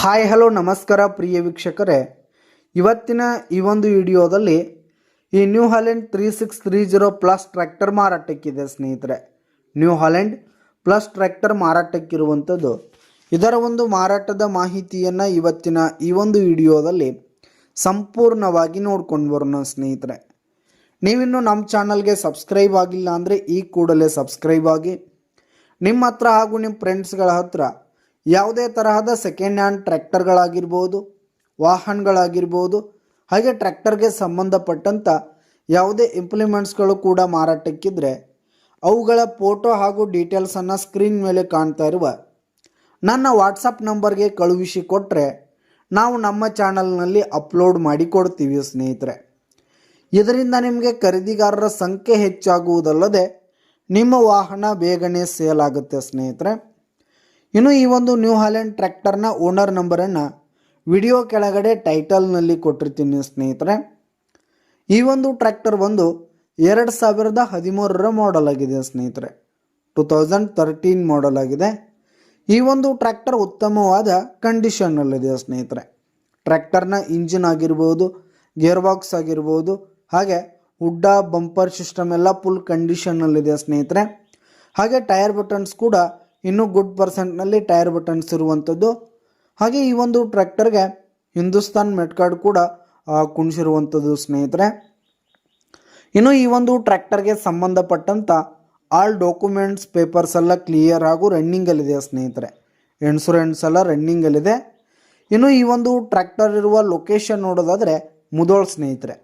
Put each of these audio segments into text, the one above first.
Hi hello ನಮಸ್ಕಾರ ಪ್ರಿಯ ವೀಕ್ಷಕರೇ, ಇವತ್ತಿನ ಈ ಒಂದು ವಿಡಿಯೋದಲ್ಲಿ ಈ ನ್ಯೂ ಹಾಲೆಂಡ್ 3630 ಪ್ಲಸ್ ಟ್ರ್ಯಾಕ್ಟರ್ ಮಾರಾಟಕ್ಕಿದೆ ಸ್ನೇಹಿತರೆ. ನ್ಯೂ ಹಾಲೆಂಡ್ ಪ್ಲಸ್ ಟ್ರ್ಯಾಕ್ಟರ್ ಮಾರಾಟಕ್ಕಿರುವಂಥದ್ದು. ಇದರ ಒಂದು ಮಾರಾಟದ ಮಾಹಿತಿಯನ್ನು ಇವತ್ತಿನ ಈ ಒಂದು ವಿಡಿಯೋದಲ್ಲಿ ಸಂಪೂರ್ಣವಾಗಿ ನೋಡ್ಕೊಂಡು ಬರೋಣ ಸ್ನೇಹಿತರೆ. ನೀವಿನ್ನು ನಮ್ಮ ಚಾನಲ್ಗೆ ಸಬ್ಸ್ಕ್ರೈಬ್ ಆಗಿಲ್ಲ ಅಂದರೆ ಈ ಕೂಡಲೇ ಸಬ್ಸ್ಕ್ರೈಬ್ ಆಗಿ, ನಿಮ್ಮ ಹತ್ರ ಹಾಗೂ ನಿಮ್ಮ ಫ್ರೆಂಡ್ಸ್ಗಳ ಹತ್ರ ಯಾವುದೇ ತರಹದ ಸೆಕೆಂಡ್ ಹ್ಯಾಂಡ್ ಟ್ರ್ಯಾಕ್ಟರ್ಗಳಾಗಿರ್ಬೋದು, ವಾಹನಗಳಾಗಿರ್ಬೋದು, ಹಾಗೆ ಟ್ರ್ಯಾಕ್ಟರ್ಗೆ ಸಂಬಂಧಪಟ್ಟಂಥ ಯಾವುದೇ ಇಂಪ್ಲಿಮೆಂಟ್ಸ್ಗಳು ಕೂಡ ಮಾರಾಟಕ್ಕಿದ್ರೆ ಅವುಗಳ ಫೋಟೋ ಹಾಗೂ ಡೀಟೇಲ್ಸನ್ನು ಸ್ಕ್ರೀನ್ ಮೇಲೆ ಕಾಣ್ತಾ ಇರುವ ನನ್ನ ವಾಟ್ಸಪ್ ನಂಬರ್ಗೆ ಕಳುಹಿಸಿ ಕೊಟ್ಟರೆ ನಾವು ನಮ್ಮ ಚಾನಲ್ನಲ್ಲಿ ಅಪ್ಲೋಡ್ ಮಾಡಿ ಕೊಡ್ತೀವಿ ಸ್ನೇಹಿತರೆ. ಇದರಿಂದ ನಿಮಗೆ ಖರೀದಿಗಾರರ ಸಂಖ್ಯೆ ಹೆಚ್ಚಾಗುವುದಲ್ಲದೆ ನಿಮ್ಮ ವಾಹನ ಬೇಗನೆ ಸೇಲ್ ಆಗುತ್ತೆ ಸ್ನೇಹಿತರೆ. ಇನ್ನು ಈ ಒಂದು ನ್ಯೂ ಹಾಲೆಂಡ್ ಟ್ರ್ಯಾಕ್ಟರ್ನ ಓನರ್ ನಂಬರನ್ನು ವಿಡಿಯೋ ಕೆಳಗಡೆ ಟೈಟಲ್ನಲ್ಲಿ ಕೊಟ್ಟಿರ್ತೀನಿ ಸ್ನೇಹಿತರೆ. ಈ ಒಂದು ಟ್ರ್ಯಾಕ್ಟರ್ ಬಂದು 2013 ಮಾಡೆಲ್ ಆಗಿದೆ ಸ್ನೇಹಿತರೆ. 2013 ಮಾಡೆಲ್ ಆಗಿದೆ. ಈ ಒಂದು ಟ್ರ್ಯಾಕ್ಟರ್ ಉತ್ತಮವಾದ ಕಂಡೀಷನ್ನಲ್ಲಿದೆ ಸ್ನೇಹಿತರೆ. ಟ್ರ್ಯಾಕ್ಟರ್ನ ಇಂಜಿನ್ ಆಗಿರ್ಬೋದು, ಗೇರ್ ಬಾಕ್ಸ್ ಆಗಿರ್ಬೋದು, ಹಾಗೆ ಹುಡ್ಡ ಬಂಪರ್ ಸಿಸ್ಟಮ್ ಎಲ್ಲ ಫುಲ್ ಕಂಡೀಷನ್ನಲ್ಲಿದೆ ಸ್ನೇಹಿತರೆ. ಹಾಗೆ ಟೈರ್ ಬಟನ್ಸ್ ಕೂಡ ಇನ್ನೂ ಗುಡ್ ಪರ್ಸೆಂಟ್ನಲ್ಲಿ ಟೈರ್ ಬಟನ್ಸ್ ಇರುವಂಥದ್ದು. ಹಾಗೆ ಈ ಒಂದು ಟ್ರ್ಯಾಕ್ಟರ್ಗೆ ಹಿಂದೂಸ್ತಾನ್ ಮೆಟ್ ಕಾರ್ಡ್ ಕೂಡ ಕುಣಿಸಿರುವಂಥದ್ದು ಸ್ನೇಹಿತರೆ. ಇನ್ನು ಈ ಒಂದು ಟ್ರ್ಯಾಕ್ಟರ್ಗೆ ಸಂಬಂಧಪಟ್ಟಂಥ ಆಲ್ ಡಾಕ್ಯುಮೆಂಟ್ಸ್ ಪೇಪರ್ಸ್ ಎಲ್ಲ ಕ್ಲಿಯರ್ ಹಾಗೂ ರನ್ನಿಂಗಲ್ಲಿದೆ ಸ್ನೇಹಿತರೆ. ಇನ್ಶೂರೆನ್ಸ್ ಎಲ್ಲ ರನ್ನಿಂಗಲ್ಲಿದೆ. ಇನ್ನು ಈ ಒಂದು ಟ್ರ್ಯಾಕ್ಟರ್ ಇರುವ ಲೊಕೇಶನ್ ನೋಡೋದಾದರೆ ಮುಧೋಳ್ ಸ್ನೇಹಿತರೆ.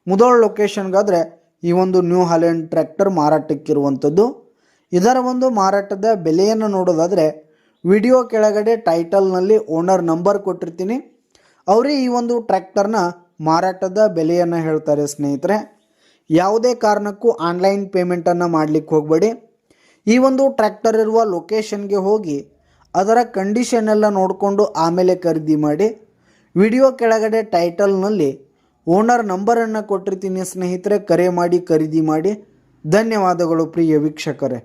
ಮುಧೋಳ್ ಲೊಕೇಶನ್ಗಾದರೆ ಈ ಒಂದು ನ್ಯೂ ಹಾಲೆಂಡ್ ಟ್ರ್ಯಾಕ್ಟರ್ ಮಾರಾಟಕ್ಕಿರುವಂಥದ್ದು. ಇದರ ಒಂದು ಮಾರಾಟದ ಬೆಲೆಯನ್ನು ನೋಡೋದಾದರೆ ವಿಡಿಯೋ ಕೆಳಗಡೆ ಟೈಟಲ್ನಲ್ಲಿ ಓನರ್ ನಂಬರ್ ಕೊಟ್ಟಿರ್ತೀನಿ. ಅವರೇ ಈ ಒಂದು ಟ್ರ್ಯಾಕ್ಟರ್ನ ಮಾರಾಟದ ಬೆಲೆಯನ್ನು ಹೇಳ್ತಾರೆ ಸ್ನೇಹಿತರೆ. ಯಾವುದೇ ಕಾರಣಕ್ಕೂ ಆನ್ಲೈನ್ ಪೇಮೆಂಟನ್ನು ಮಾಡಲಿಕ್ಕೆ ಹೋಗಬೇಡಿ. ಈ ಒಂದು ಟ್ರ್ಯಾಕ್ಟರ್ ಇರುವ ಲೊಕೇಶನ್ಗೆ ಹೋಗಿ ಅದರ ಕಂಡೀಷನ್ ಎಲ್ಲ ನೋಡಿಕೊಂಡು ಆಮೇಲೆ ಖರೀದಿ ಮಾಡಿ. ವಿಡಿಯೋ ಕೆಳಗಡೆ ಟೈಟಲ್ನಲ್ಲಿ ಓನರ್ ನಂಬರನ್ನು ಕೊಟ್ಟಿರ್ತೀನಿ ಸ್ನೇಹಿತರೆ. ಕರೆ ಮಾಡಿ ಖರೀದಿ ಮಾಡಿ. ಧನ್ಯವಾದಗಳು ಪ್ರಿಯ ವೀಕ್ಷಕರೇ.